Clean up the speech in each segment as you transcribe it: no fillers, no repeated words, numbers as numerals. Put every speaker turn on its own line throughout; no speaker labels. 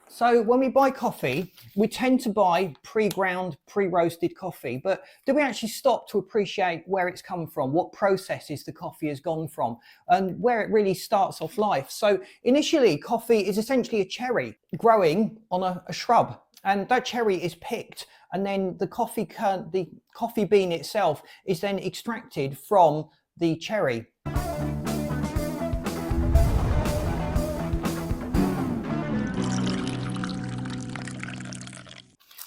So when we buy coffee, we tend to buy pre-ground, pre-roasted coffee, but do we actually stop to appreciate where it's come from, what processes the coffee has gone from, and where it really starts off life? So initially, coffee is essentially a cherry growing on a shrub, and that cherry is picked, and then the coffee bean itself is then extracted from the cherry.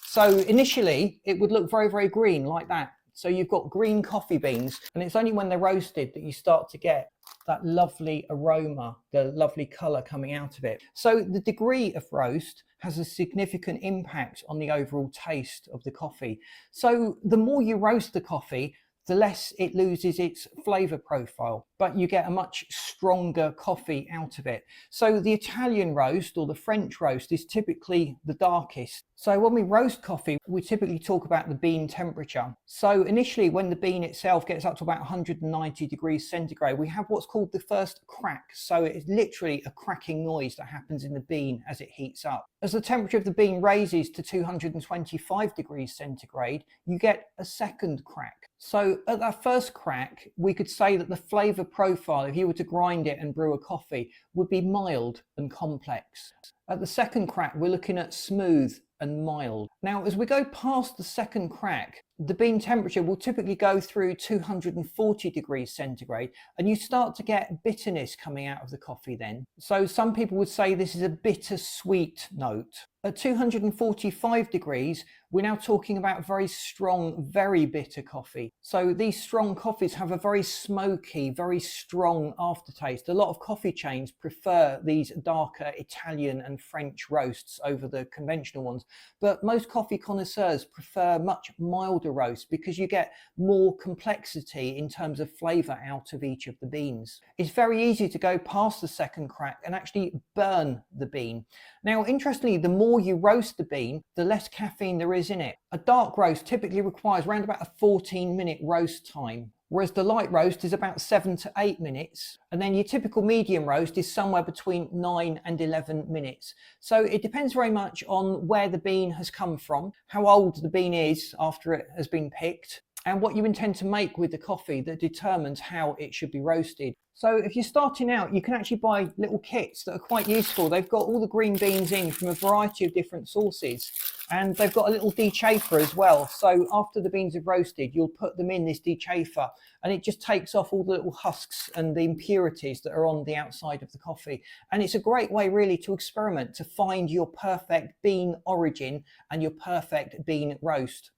So initially it would look very, very green like that. So you've got green coffee beans, and it's only when they're roasted that you start to get that lovely aroma, the lovely color coming out of it. So the degree of roast has a significant impact on the overall taste of the coffee. So the more you roast the coffee, the less it loses its flavor profile, but you get a much stronger coffee out of it. So the Italian roast or the French roast is typically the darkest. So when we roast coffee, we typically talk about the bean temperature. So initially, when the bean itself gets up to about 190 degrees centigrade, we have what's called the first crack. So it's literally a cracking noise that happens in the bean as it heats up. As the temperature of the bean raises to 225 degrees centigrade, you get a second crack. So at that first crack, we could say that the flavor profile, if you were to grind it and brew a coffee, would be mild and complex. At the second crack, we're looking at smooth and mild. Now, as we go past the second crack, the bean temperature will typically go through 240 degrees centigrade, and you start to get bitterness coming out of the coffee then. So some people would say this is a bittersweet note. At 245 degrees, we're now talking about very strong, very bitter coffee. So these strong coffees have a very smoky, very strong aftertaste. A lot of coffee chains prefer these darker Italian and French roasts over the conventional ones, but most coffee connoisseurs prefer much milder roasts because you get more complexity in terms of flavor out of each of the beans. It's very easy to go past the second crack and actually burn the bean. Now, interestingly, the more you roast the bean, the less caffeine there is in it. A dark roast typically requires around about a 14-minute roast time, whereas the light roast is about 7 to 8 minutes. And then your typical medium roast is somewhere between 9 and 11 minutes. So it depends very much on where the bean has come from, how old the bean is after it has been picked, and what you intend to make with the coffee that determines how it should be roasted. So if you're starting out, you can actually buy little kits that are quite useful. They've got all the green beans in from a variety of different sources, and they've got a little dechafer as well. So after the beans have roasted, you'll put them in this dechafer, and it just takes off all the little husks and the impurities that are on the outside of the coffee. And it's a great way really to experiment, to find your perfect bean origin and your perfect bean roast.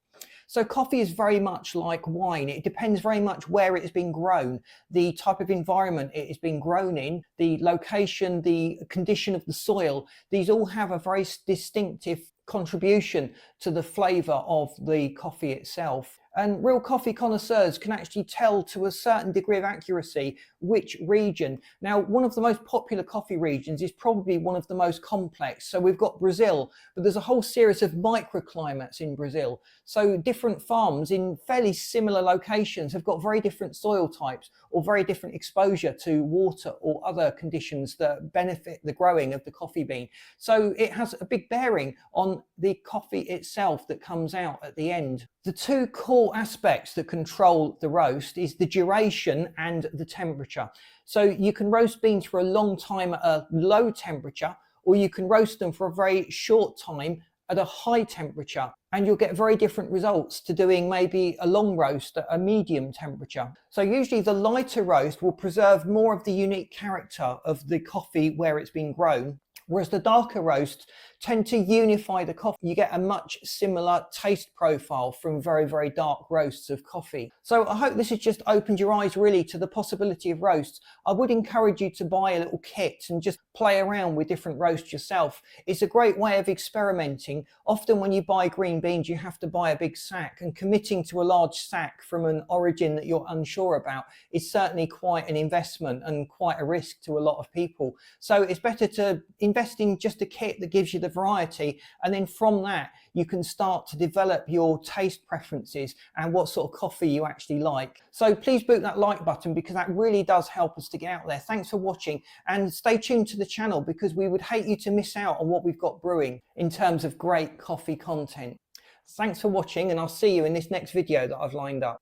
So coffee is very much like wine. It depends very much where it has been grown, the type of environment it has been grown in, the location, the condition of the soil. These all have a very distinctive contribution to the flavor of the coffee itself. And real coffee connoisseurs can actually tell to a certain degree of accuracy which region. Now, one of the most popular coffee regions is probably one of the most complex. So we've got Brazil, but there's a whole series of microclimates in Brazil. So different farms in fairly similar locations have got very different soil types or very different exposure to water or other conditions that benefit the growing of the coffee bean. So it has a big bearing on the coffee itself that comes out at the end. The two core aspects that control the roast is the duration and the temperature. So you can roast beans for a long time at a low temperature, or you can roast them for a very short time at a high temperature, and you'll get very different results to doing maybe a long roast at a medium temperature. So usually the lighter roast will preserve more of the unique character of the coffee where it's been grown, whereas the darker roasts tend to unify the coffee. You get a much similar taste profile from very, very dark roasts of coffee. So I hope this has just opened your eyes really to the possibility of roasts. I would encourage you to buy a little kit and just play around with different roasts yourself. It's a great way of experimenting. Often when you buy green beans, you have to buy a big sack, and committing to a large sack from an origin that you're unsure about is certainly quite an investment and quite a risk to a lot of people. So it's better to invest invest in just a kit that gives you the variety, and then from that you can start to develop your taste preferences and what sort of coffee you actually like. So please boot that like button, because that really does help us to get out there. Thanks for watching, and stay tuned to the channel, because we would hate you to miss out on what we've got brewing in terms of great coffee content. Thanks for watching, and I'll see you in this next video that I've lined up.